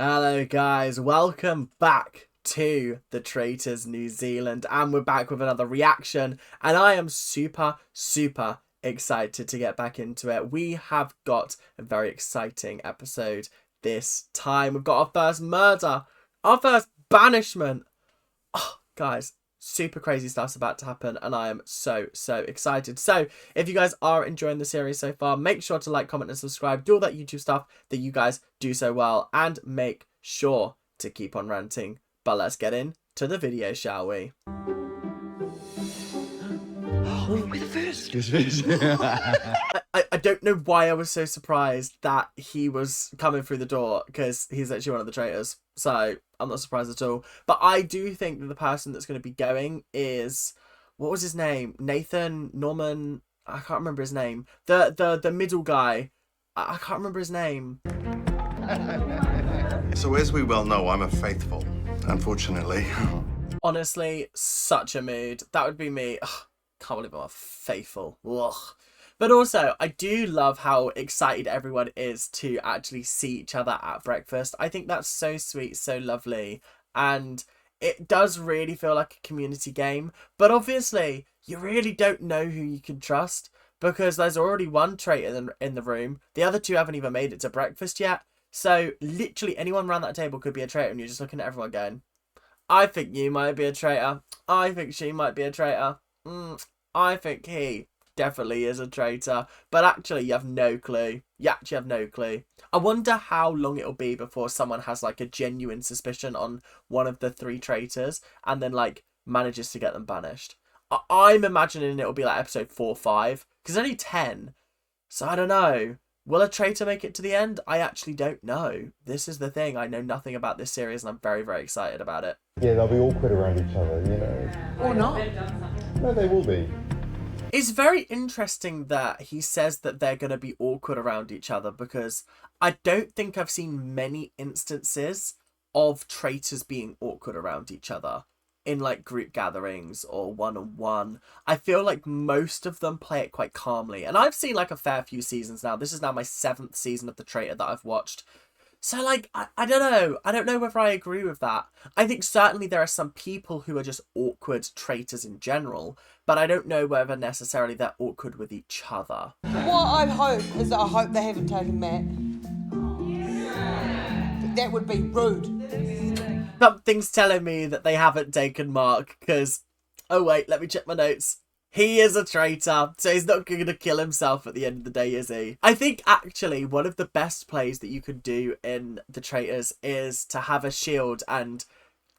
Hello guys, welcome back to the Traitors New Zealand, and we're back with another reaction, and I am super excited to get back into it. We have got a very exciting episode this time. We've got our first murder, our first banishment. Oh, guys, super crazy stuff's about to happen, and I am so excited. So if you guys are enjoying the series so far, make sure to like, comment and subscribe, do all that YouTube stuff that you guys do so well, and make sure to keep on ranting. But let's get into the video, shall we? We're the first. I don't know why I was so surprised that he was coming through the door, because he's actually one of the traitors. So I'm not surprised at all. But I do think that the person that's going to be going is, what was his name? Nathan, Norman, I can't remember his name. The middle guy. I can't remember his name. So as we well know, I'm a faithful, unfortunately. Honestly, such a mood. That would be me. Ugh, can't believe I'm a faithful. Ugh. But also, I do love how excited everyone is to actually see each other at breakfast. I think that's so sweet, so lovely. And it does really feel like a community game. But obviously, you really don't know who you can trust, because there's already one traitor in the room. The other two haven't even made it to breakfast yet. So literally anyone around that table could be a traitor, and you're just looking at everyone going, I think you might be a traitor. I think she might be a traitor. I think he definitely is a traitor. But actually, you have no clue. You actually have no clue. I wonder how long it'll be before someone has like a genuine suspicion on one of the three traitors and then like manages to get them banished. I'm imagining it'll be like episode 4 or 5, because only 10. So I don't know. Will a traitor make it to the end? I actually don't know. This is the thing. I know nothing about this series, and I'm very excited about it. Yeah, they'll be awkward around each other, you know. Or not. No, they will be. It's very interesting that he says that they're going to be awkward around each other, because I don't think I've seen many instances of traitors being awkward around each other in like group gatherings or one-on-one. I feel like most of them play it quite calmly, and I've seen like a fair few seasons now. This is now my 7th season of The Traitor that I've watched. So like, I don't know. I don't know whether I agree with that. I think certainly there are some people who are just awkward traitors in general, but I don't know whether necessarily they're awkward with each other. What I hope is that I hope they haven't taken Matt. That would be rude. Something's telling me that they haven't taken Mark, because, oh wait, let me check my notes. He is a traitor, so he's not going to kill himself at the end of the day, is he? I think actually one of the best plays that you could do in The Traitors is to have a shield and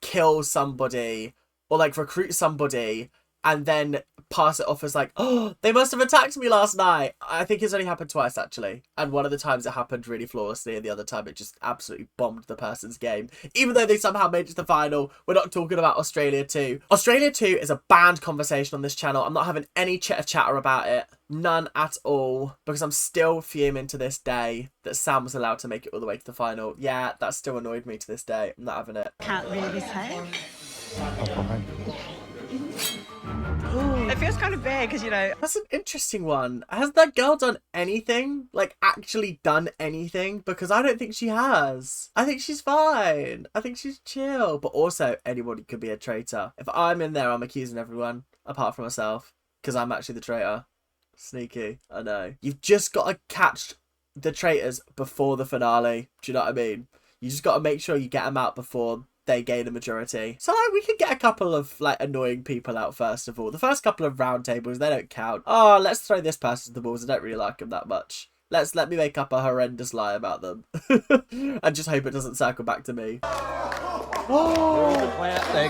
kill somebody, or like recruit somebody, and then pass it off as like, oh, they must have attacked me last night. I think it's only happened twice, actually. And one of the times it happened really flawlessly, and the other time it just absolutely bombed the person's game. Even though they somehow made it to the final, we're not talking about Australia 2. Australia 2 is a banned conversation on this channel. I'm not having any chitter-chatter about it. None at all. Because I'm still fuming to this day that Sam was allowed to make it all the way to the final. Yeah, that still annoyed me to this day. I'm not having it. Can't really say. Oh, It feels kind of bad because, you know, That's an interesting one. Has that girl done anything? Like, actually done anything? Because I don't think she has. I think she's fine. I think she's chill. But also, anybody could be a traitor. If I'm in there, I'm accusing everyone, apart from myself. Because I'm actually the traitor. Sneaky. I know. You've just got to catch the traitors before the finale. Do you know what I mean? You just got to make sure you get them out before they gain a majority. So like, we could get a couple of like annoying people out first of all. The first couple of round tables, they don't count. Oh, let's throw this person to the walls. I don't really like them that much. Let me make up a horrendous lie about them. And just hope it doesn't circle back to me. They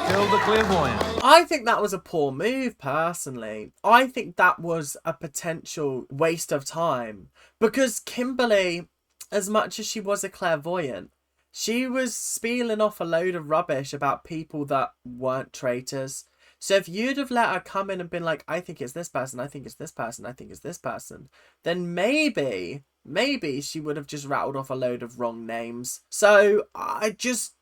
killed the clairvoyant. I think that was a poor move, personally. I think that was a potential waste of time. Because Kimberly, as much as she was a clairvoyant, she was spieling off a load of rubbish about people that weren't traitors. So if you'd have let her come in and been like, I think it's this person, I think it's this person, I think it's this person, then maybe she would have just rattled off a load of wrong names. So I just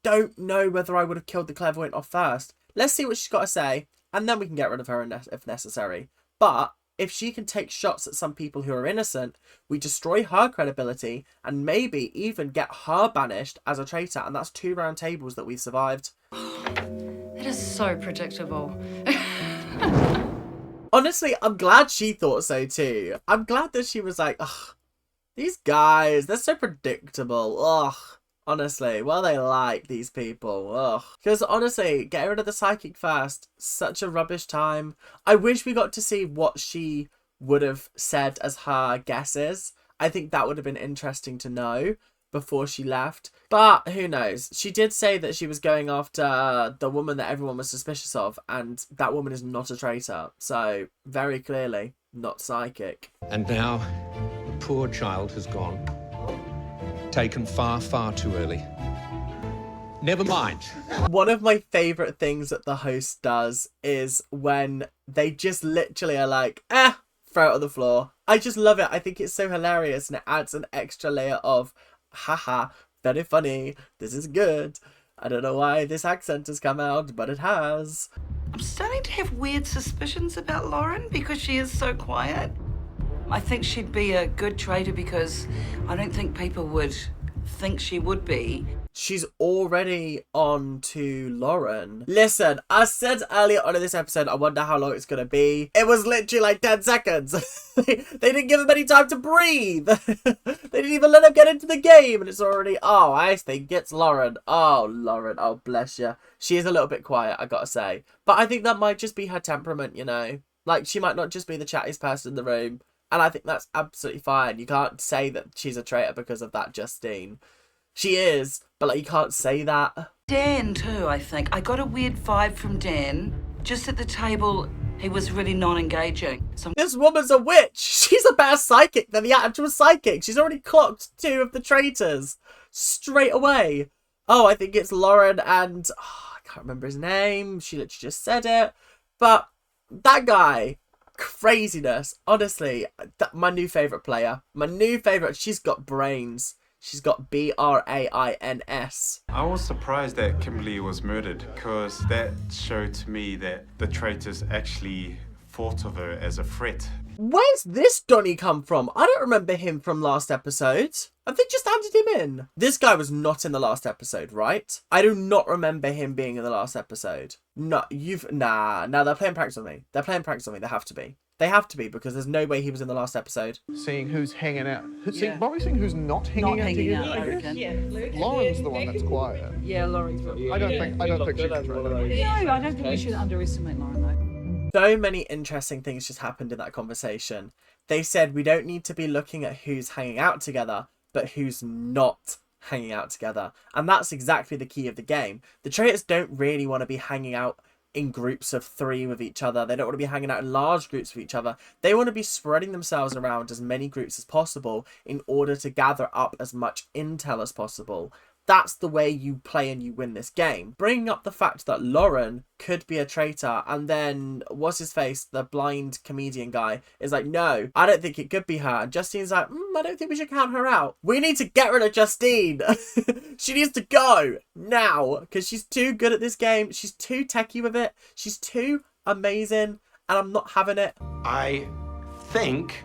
don't know whether I would have killed the clairvoyant off first. Let's see what she's got to say, and then we can get rid of her if necessary. But If she can take shots at some people who are innocent, we destroy her credibility and maybe even get her banished as a traitor. And that's 2 round tables that we've survived. That is so predictable. Honestly, I'm glad she thought so too. I'm glad that she was like, ugh, these guys, they're so predictable. Ugh. Honestly, well, they like these people. Ugh. Because honestly, getting rid of the psychic first, such a rubbish time. I wish we got to see what she would have said as her guesses. I think that would have been interesting to know before she left. But who knows? She did say that she was going after the woman that everyone was suspicious of, and that woman is not a traitor. So, very clearly, not psychic. And now, the poor child has gone. Taken far, far too early. Never mind. One of my favourite things that the host does is when they just literally are like, throw it on the floor. I just love it. I think it's so hilarious and it adds an extra layer of, haha, very funny. This is good. I don't know why this accent has come out, but it has. I'm starting to have weird suspicions about Lauren because she is so quiet. I think she'd be a good traitor because I don't think people would think she would be. She's already on to Lauren. Listen, I said earlier on in this episode, I wonder how long it's going to be. It was literally like 10 seconds. They didn't give him any time to breathe. They didn't even let him get into the game. And it's already, oh, I think it's Lauren. Oh, Lauren. Oh, bless you. She is a little bit quiet, I got to say. But I think that might just be her temperament, you know. Like, she might not just be the chattiest person in the room. And I think that's absolutely fine. You can't say that she's a traitor because of that, Justine. She is, but like you can't say that. Dan too, I think. I got a weird vibe from Dan. Just at the table, he was really non-engaging. This woman's a witch. She's a better psychic than the actual psychic. She's already clocked 2 of the traitors straight away. Oh, I think it's Lauren and I can't remember his name. She literally just said it. But that guy, craziness. Honestly, my new favourite player. My new favourite. She's got brains. She's got brains. I was surprised that Kimberly was murdered because that showed to me that the traitors actually thought of her as a threat. Where's this Donnie come from? I don't remember him from last episode. Have they just added him in? This guy was not in the last episode, right? I do not remember him being in the last episode. No, nah, they're playing pranks on me. They're playing pranks on me. They have to be. They have to be because there's no way he was in the last episode. Seeing who's hanging out. Probably seeing who's not hanging out together. I reckon. Yeah, Lauren's the one that's quiet. Yeah, Laurie's probably. I don't think she's a traitor. No, I don't think we should underestimate Lauren though. So many interesting things just happened in that conversation. They said we don't need to be looking at who's hanging out together, but who's not hanging out together. And that's exactly the key of the game. The traitors don't really want to be hanging out in groups of 3 with each other. They don't want to be hanging out in large groups with each other. They want to be spreading themselves around as many groups as possible in order to gather up as much intel as possible. That's the way you play and you win this game. Bringing up the fact that Lauren could be a traitor and then, what's his face, the blind comedian guy, is like, no, I don't think it could be her. And Justine's like, I don't think we should count her out. We need to get rid of Justine. She needs to go now because she's too good at this game. She's too techie with it. She's too amazing and I'm not having it. I think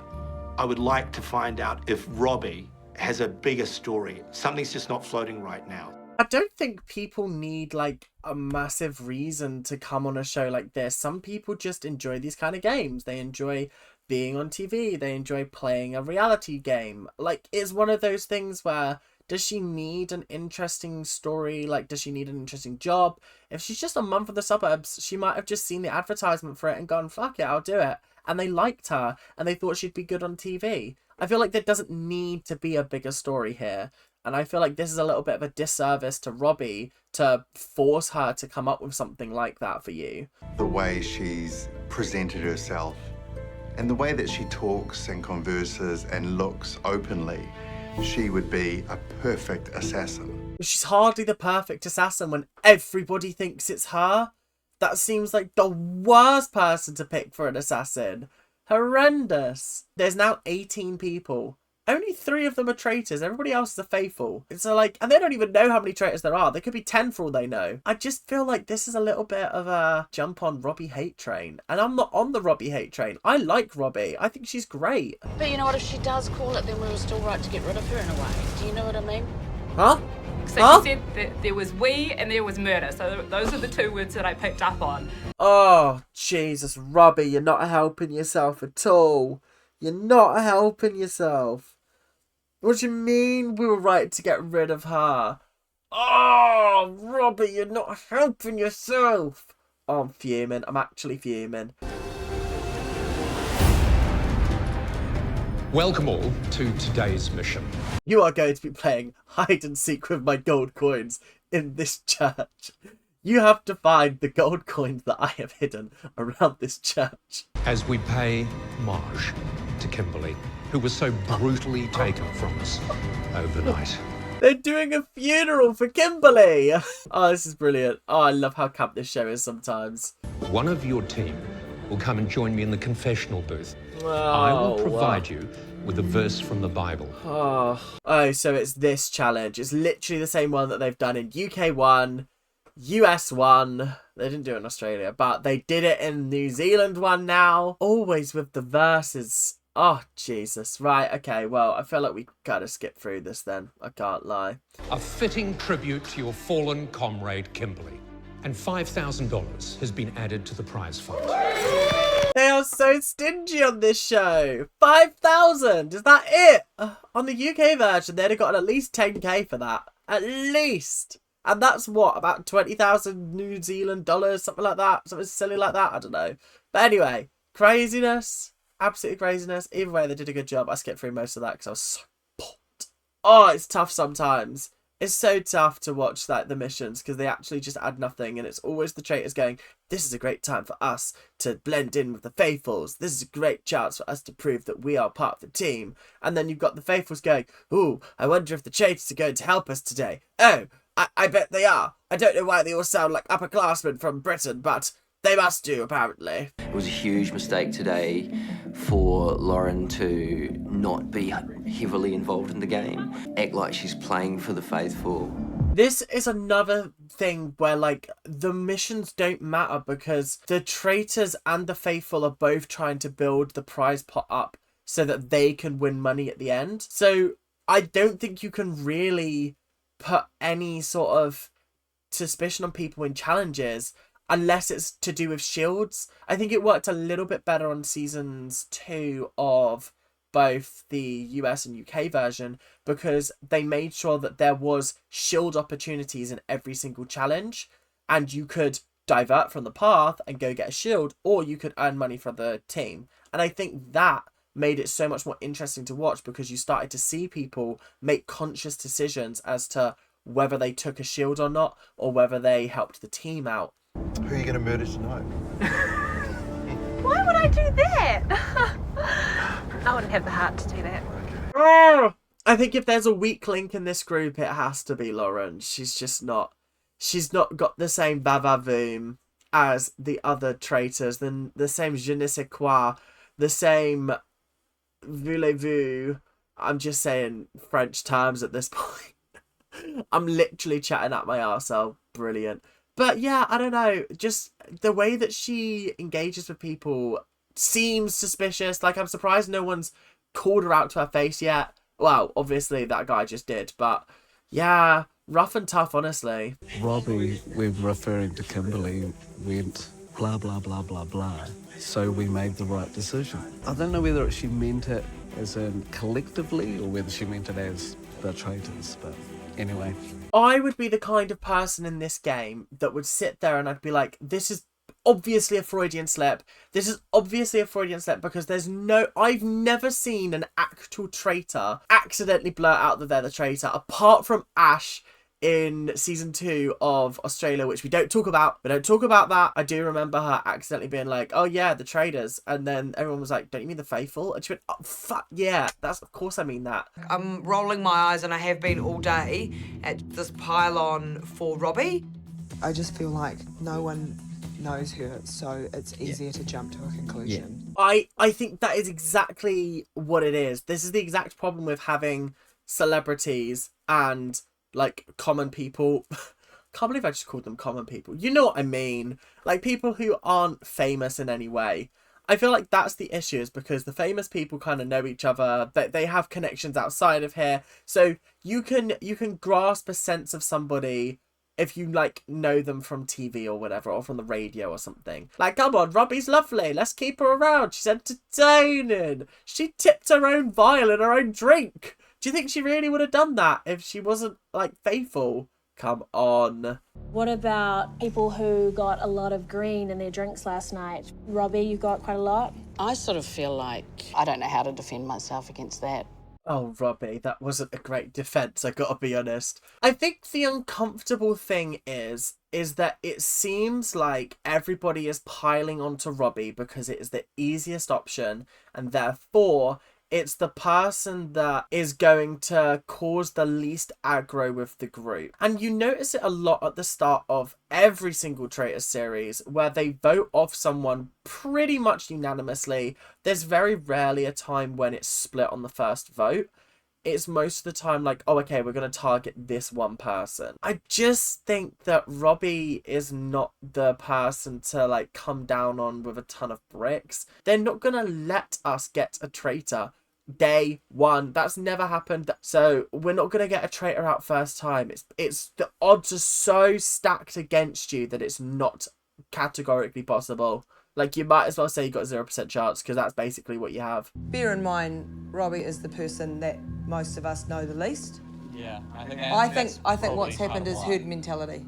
I would like to find out if Robbie has a bigger story. Something's just not floating right now. I don't think people need like a massive reason to come on a show like this. Some people just enjoy these kind of games. They enjoy being on TV. They enjoy playing a reality game. Like, it's one of those things where, does she need an interesting story? Like, does she need an interesting job? If she's just a mum from the suburbs, she might have just seen the advertisement for it and gone, fuck it, I'll do it. And they liked her and they thought she'd be good on TV. I feel like there doesn't need to be a bigger story here. And I feel like this is a little bit of a disservice to Robbie to force her to come up with something like that for you. The way she's presented herself and the way that she talks and converses and looks openly, she would be a perfect assassin. She's hardly the perfect assassin when everybody thinks it's her. That seems like the worst person to pick for an assassin. Horrendous. There's now 18 people only 3 of them are traitors. Everybody else is a faithful. It's like, and they don't even know how many traitors there are. There could be 10 for all they know. I just feel like this is a little bit of a jump on Robbie hate train. And I'm not on the Robbie hate train. I like Robbie. I think she's great. But you know what? If she does call it, then we were still right to get rid of her in a way. Do you know what I mean? Huh? So she said that there was we and there was murder. So those are the 2 words that I picked up on. Oh, Jesus, Robbie, you're not helping yourself at all. You're not helping yourself. What do you mean we were right to get rid of her? Oh, Robbie, you're not helping yourself. Oh, I'm fuming. I'm actually fuming. Welcome all to today's mission. You are going to be playing hide and seek with my gold coins in this church. You have to find the gold coins that I have hidden around this church. As we pay homage to Kimberly, who was so brutally taken from us overnight. They're doing a funeral for Kimberly. Oh, this is brilliant. Oh, I love how camp this show is sometimes. One of your team will come and join me in the confessional booth. Oh, I will provide you with a verse from the Bible. Oh, so it's this challenge. It's literally the same one that they've done in UK 1, US 1. They didn't do it in Australia, but they did it in New Zealand 1 now. Always with the verses. Oh, Jesus. Right, okay, well, I feel like we gotta skip through this then. I can't lie. A fitting tribute to your fallen comrade, Kimberly. And $5,000 has been added to the prize fund. They are so stingy on this show. 5,000, is that it? On the UK version, they'd have gotten at least 10k for that. At least. And that's what, about 20,000 New Zealand dollars, something like that? Something silly like that? I don't know. But anyway, craziness. Absolutely craziness. Either way, they did a good job. I skipped through most of that because I was so bored. Oh, it's tough sometimes. It's so tough to watch like the missions because they actually just add nothing, and it's always the traitors going, this is a great time for us to blend in with the faithfuls. This is a great chance for us to prove that we are part of the team. And then you've got the faithfuls going, ooh, I wonder if the traitors are going to help us today. Oh, I bet they are. I don't know why they all sound like upperclassmen from Britain, but they must do, apparently. It was a huge mistake today for Lauren to not be heavily involved in the game, act like she's playing for the faithful. This is another thing where, like, the missions don't matter because the traitors and the faithful are both trying to build the prize pot up so that they can win money at the end. So I don't think you can really put any sort of suspicion on people in challenges unless it's to do with shields. I think it worked a little bit better on seasons 2 of both the US and UK version because they made sure that there was shield opportunities in every single challenge, and you could divert from the path and go get a shield, or you could earn money for the team. And I think that made it so much more interesting to watch because you started to see people make conscious decisions as to whether they took a shield or not, or whether they helped the team out. Who are you going to murder tonight? Why would I do that? I wouldn't have the heart to do that. Oh, I think if there's a weak link in this group, it has to be Lauren. She's not got the same va-va-voom as the other traitors, the same je ne sais quoi, the same voulez-vous. I'm just saying French terms at this point. I'm literally chatting at my arsehole. Brilliant. But yeah, I don't know. Just the way that she engages with people seems suspicious. Like, I'm surprised no one's called her out to her face yet. Well, obviously that guy just did. But yeah, rough and tough, honestly. Robbie, we're referring to Kimberly, went blah, blah, blah, blah, blah. So we made the right decision. I don't know whether she meant it as in collectively or whether she meant it as the traitors, but anyway. I would be the kind of person in this game that would sit there and I'd be like, this is obviously a Freudian slip. This is obviously a Freudian slip because I've never seen an actual traitor accidentally blurt out that they're the traitor, apart from Ash in season 2 of Australia, which we don't talk about. We don't talk about that. I do remember her accidentally being like, oh yeah, the Traitors. And then everyone was like, don't you mean the faithful? And she went, oh fuck yeah, of course I mean that. I'm rolling my eyes, and I have been all day, at this pile-on for Robbie. I just feel like no one knows her, so it's easier to jump to a conclusion. I think that is exactly what it is. This is the exact problem with having celebrities and like common people. Can't believe I just called them common people. You know what I mean? Like people who aren't famous in any way. I feel like that's the issue, is because the famous people kind of know each other. They have connections outside of here. So you can grasp a sense of somebody if you like know them from TV or whatever, or from the radio or something. Like, come on, Robbie's lovely. Let's keep her around. She's entertaining. She tipped her own vial in her own drink. Do you think she really would have done that if she wasn't like faithful? Come on. What about people who got a lot of green in their drinks last night? Robbie, you got quite a lot? I sort of feel like I don't know how to defend myself against that. Oh, Robbie, that wasn't a great defense, I gotta be honest. I think the uncomfortable thing is that it seems like everybody is piling onto Robbie because it is the easiest option, and therefore it's the person that is going to cause the least aggro with the group. And you notice it a lot at the start of every single Traitors series, where they vote off someone pretty much unanimously. There's very rarely a time when it's split on the first vote. It's most of the time like, oh, okay, we're going to target this one person. I just think that Robbie is not the person to like come down on with a ton of bricks. They're not going to let us get a traitor day one. That's never happened. So we're not going to get a traitor out first time. It's the odds are so stacked against you that it's not categorically possible. Like, you might as well say you got 0% chance, because that's basically what you have. Bear in mind, Robbie is the person that most of us know the least. Yeah, I think what's happened is herd mentality.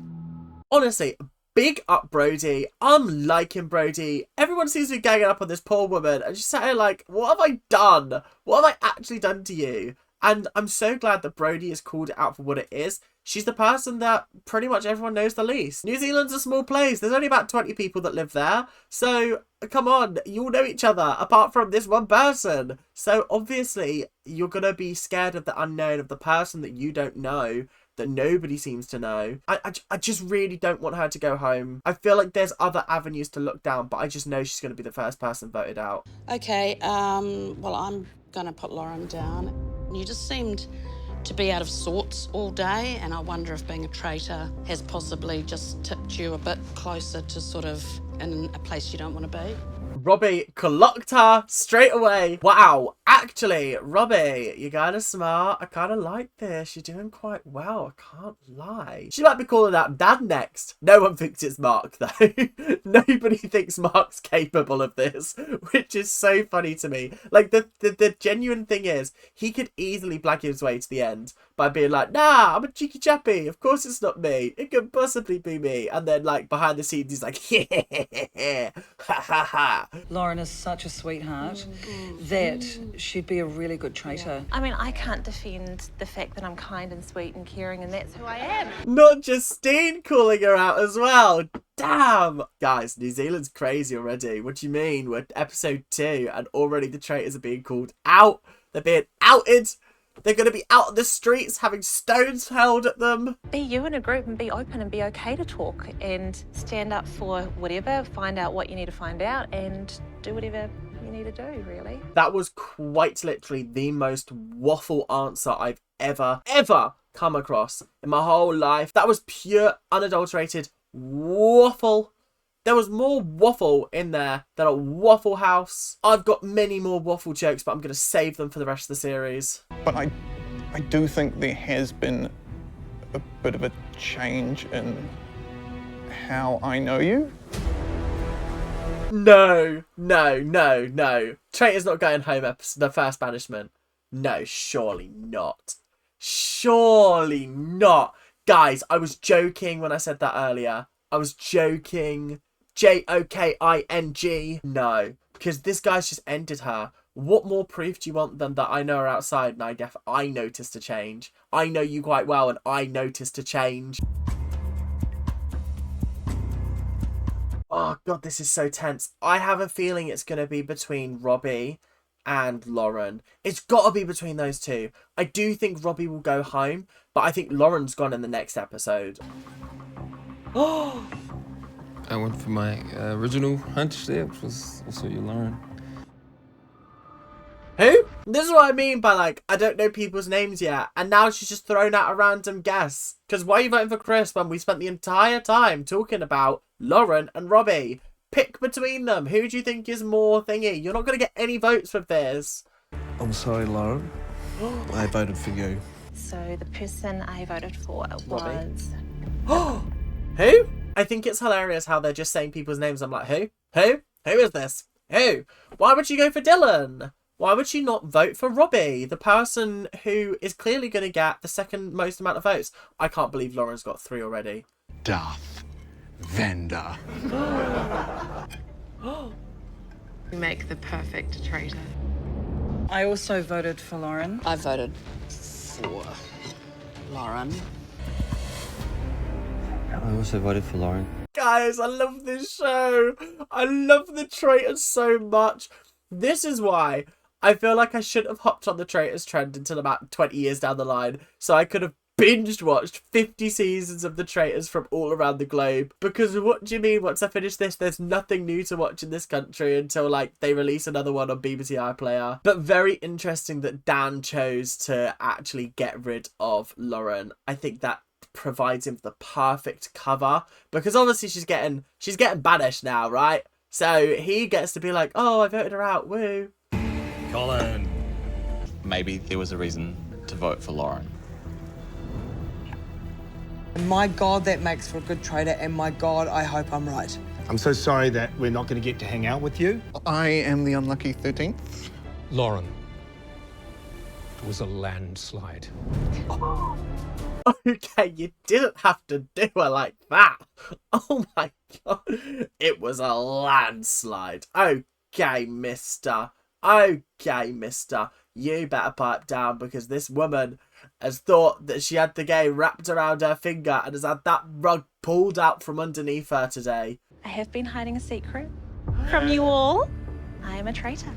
Honestly, big up Brody. I'm liking Brody. Everyone seems to be ganging up on this poor woman, and she's sat here like, what have I done? What have I actually done to you? And I'm so glad that Brody has called it out for what it is. She's the person that pretty much everyone knows the least. New Zealand's a small place. There's only about 20 people that live there. So, come on, you all know each other, apart from this one person. So, obviously, you're going to be scared of the unknown, of the person that you don't know, that nobody seems to know. I just really don't want her to go home. I feel like there's other avenues to look down, but I just know she's going to be the first person voted out. Okay, well, I'm going to put Lauren down. You just seemed to be out of sorts all day, and I wonder if being a traitor has possibly just tipped you a bit closer to sort of in a place you don't want to be. Robbie clocked her straight away. Wow, actually, Robbie, you're kind of smart. I kind of like this. You're doing quite well, I can't lie. She might be calling out Dad next. No one thinks it's Mark, though. Nobody thinks Mark's capable of this, which is so funny to me. Like, the genuine thing is, he could easily black his way to the end by being like, nah, I'm a cheeky chappy. Of course it's not me. It could possibly be me. And then, like, behind the scenes, he's like, yeah, ha ha ha. Lauren is such a sweetheart that she'd be a really good traitor. I mean, I can't defend the fact that I'm kind and sweet and caring, and that's who I am. Not Justine calling her out as well. Damn. Guys, New Zealand's crazy already. What do you mean? We're episode 2 and already the traitors are being called out. They're being outed. They're going to be out on the streets having stones hurled at them. Be you in a group and be open and be okay to talk and stand up for whatever, find out what you need to find out and do whatever you need to do, really. That was quite literally the most waffle answer I've ever come across in my whole life. That was pure, unadulterated waffle. There was more waffle in there than a Waffle House. I've got many more waffle jokes, but I'm going to save them for the rest of the series. But I do think there has been a bit of a change in how I know you. No. Traitor's not going home the first banishment. No, surely not. Surely not. Guys, I was joking when I said that earlier. I was joking. Joking. No, because this guy's just ended her. What more proof do you want than that I know her outside and I noticed a change? I know you quite well and I noticed a change. Oh god, this is so tense. I have a feeling it's going to be between Robbie and Lauren. It's got to be between those two. I do think Robbie will go home, but I think Lauren's gone in the next episode. Oh! I went for my original hunch there, which was also you, Lauren. This is what I mean by, like, I don't know people's names yet. And now she's just thrown out a random guess. Because why are you voting for Chris when we spent the entire time talking about Lauren and Robbie? Pick between them. Who do you think is more thingy? You're not going to get any votes with this. I'm sorry, Lauren. I voted for you. So the person I voted for was... Who? I think it's hilarious how they're just saying people's names. I'm like, who? Who? Who is this? Who? Why would she go for Dylan? Why would she not vote for Robbie, the person who is clearly going to get the second most amount of votes? I can't believe Lauren's got 3 already. Darth Vader. You make the perfect traitor. I also voted for Lauren. I voted for Lauren. I also voted for Lauren. Guys, I love this show. I love the Traitors so much. This is why I feel like I shouldn't have hopped on the Traitors trend until about 20 years down the line, so I could have binge watched 50 seasons of the Traitors from all around the globe. Because what do you mean, once I finish this, there's nothing new to watch in this country until, like, they release another one on BBC iPlayer. But very interesting that Dan chose to actually get rid of Lauren. I think that provides him the perfect cover, because obviously she's getting banished now, right? So he gets to be like, oh, I voted her out, woo. Colin. Maybe there was a reason to vote for Lauren. My God, that makes for a good traitor, and my God, I hope I'm right. I'm so sorry that we're not going to get to hang out with you. I am the unlucky 13th. Lauren. It was a landslide. Okay, you didn't have to do her like that. Oh my God. It was a landslide. Okay, mister. Okay, mister. You better pipe down, because this woman has thought that she had the game wrapped around her finger and has had that rug pulled out from underneath her today. I have been hiding a secret from you all. I am a traitor.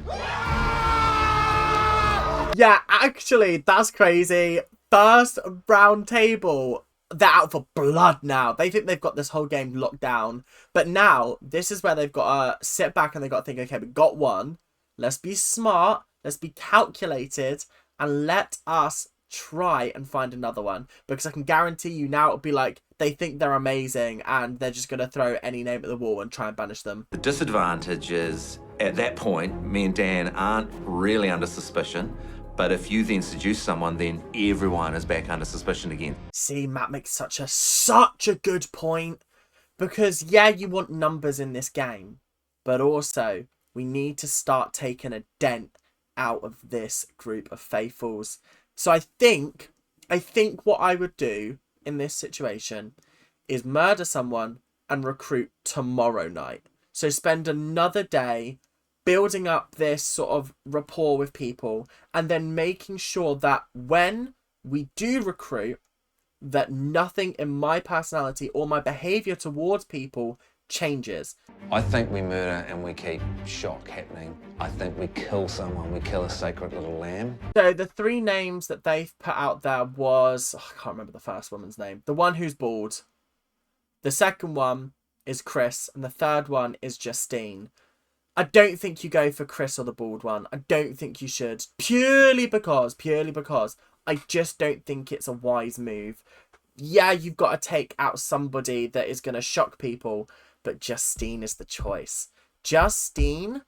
Yeah, actually, that's crazy. First round table. They're out for blood now. They think they've got this whole game locked down. But now, this is where they've got to sit back and they've got to think, okay, we got one. Let's be smart. Let's be calculated. And let us try and find another one. Because I can guarantee you now it'll be like, they think they're amazing and they're just going to throw any name at the wall and try and banish them. The disadvantage is, at that point, me and Dan aren't really under suspicion. But if you then seduce someone, then everyone is back under suspicion again. See, Matt makes such a good point. Because, yeah, you want numbers in this game. But also, we need to start taking a dent out of this group of faithfuls. So I think what I would do in this situation is murder someone and recruit tomorrow night. So spend another day building up this sort of rapport with people, and then making sure that when we do recruit, that nothing in my personality or my behaviour towards people changes. I think we murder and we keep shock happening. I think we kill someone, we kill a sacred little lamb. So the 3 names that they've put out there was, I can't remember the first woman's name. The one who's bald. The second one is Chris, and the third one is Justine. I don't think you go for Chris or the bald one. I don't think you should. Purely because I just don't think it's a wise move. Yeah, you've got to take out somebody that is going to shock people, but Justine is the choice. Justine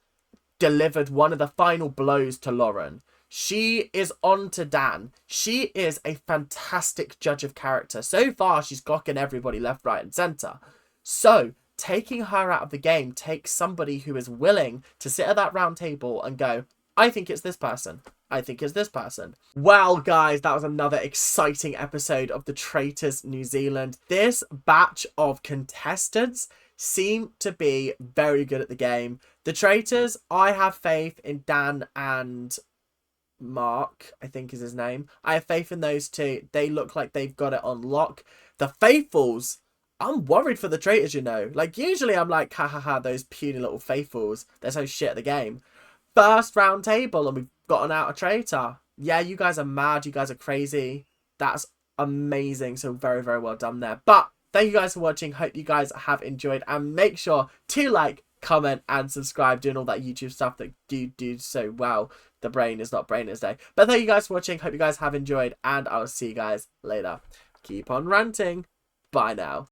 delivered one of the final blows to Lauren. She is on to Dan. She is a fantastic judge of character. So far, she's gocking everybody left, right, and centre. So taking her out of the game takes somebody who is willing to sit at that round table and go, I think it's this person. I think it's this person. Well, guys, that was another exciting episode of the Traitors New Zealand. This batch of contestants seem to be very good at the game. The Traitors, I have faith in Dan and Mark, I think is his name. I have faith in those two. They look like they've got it on lock. The Faithfuls, I'm worried for the Traitors, you know. Like, usually I'm like, ha ha ha, those puny little Faithfuls. They're so shit at the game. First round table and we've gotten out a traitor. Yeah, you guys are mad. You guys are crazy. That's amazing. So very, very well done there. But thank you guys for watching. Hope you guys have enjoyed. And make sure to like, comment, and subscribe, doing all that YouTube stuff that do so well. The brain is not brainers day. But thank you guys for watching. Hope you guys have enjoyed, and I will see you guys later. Keep on ranting. Bye now.